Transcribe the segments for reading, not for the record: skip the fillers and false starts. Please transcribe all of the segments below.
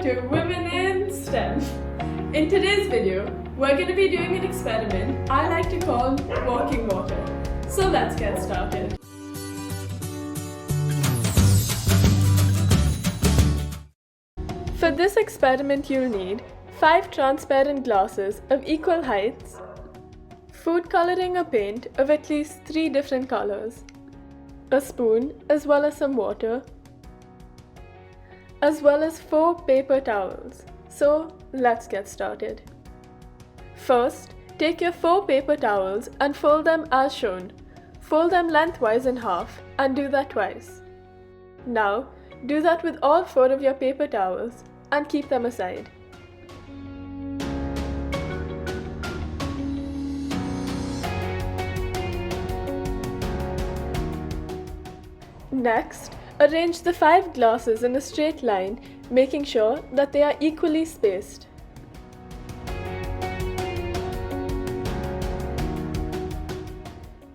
to Women in STEM. In today's video, we're going to be doing an experiment I like to call walking water. So let's get started. For this experiment, you'll need 5 transparent glasses of equal heights, food coloring or paint of at least 3 different colors, a spoon as well as some water, as well as 4 paper towels. So let's get started. First, take your 4 paper towels and fold them as shown. Fold them lengthwise in half and do that twice. Now, do that with all 4 of your paper towels and keep them aside. Next, arrange the 5 glasses in a straight line, making sure that they are equally spaced.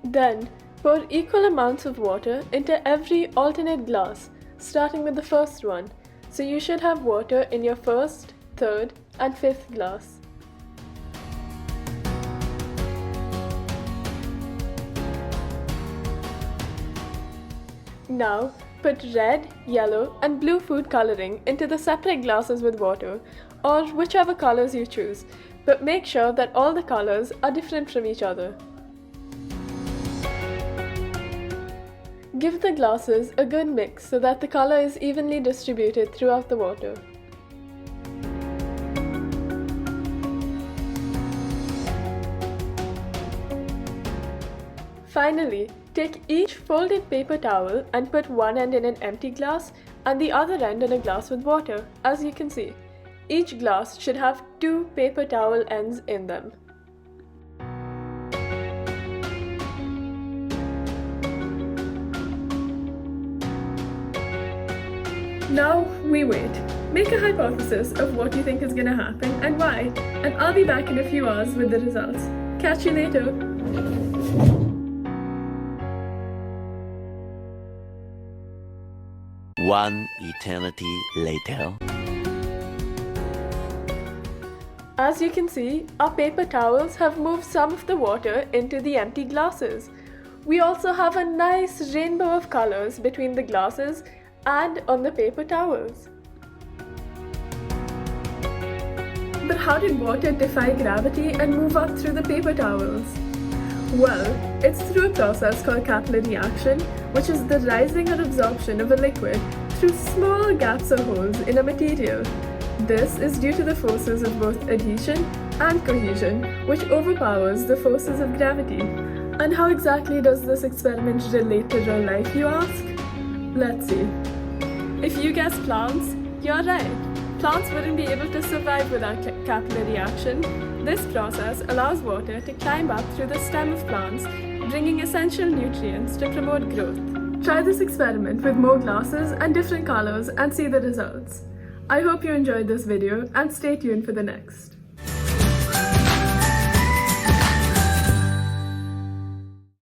Then, pour equal amounts of water into every alternate glass, starting with the first one, so you should have water in your first, third, and 5th glass. Now, put red, yellow, and blue food coloring into the separate glasses with water, or whichever colors you choose, but make sure that all the colors are different from each other. Give the glasses a good mix so that the color is evenly distributed throughout the water. Finally, take each folded paper towel and put one end in an empty glass and the other end in a glass with water, as you can see. Each glass should have 2 paper towel ends in them. Now we wait. Make a hypothesis of what you think is gonna happen and why, and I'll be back in a few hours with the results. Catch you later. One eternity later. As you can see, our paper towels have moved some of the water into the empty glasses. We also have a nice rainbow of colors between the glasses and on the paper towels. But how did water defy gravity and move up through the paper towels? Well, it's through a process called capillary action, which is the rising or absorption of a liquid through small gaps or holes in a material. This is due to the forces of both adhesion and cohesion, which overpowers the forces of gravity. And how exactly does this experiment relate to real life, you ask? Let's see. If you guess plants, you're right. Plants wouldn't be able to survive without capillary action. This process allows water to climb up through the stem of plants, bringing essential nutrients to promote growth. Try this experiment with more glasses and different colors and see the results. I hope you enjoyed this video and stay tuned for the next.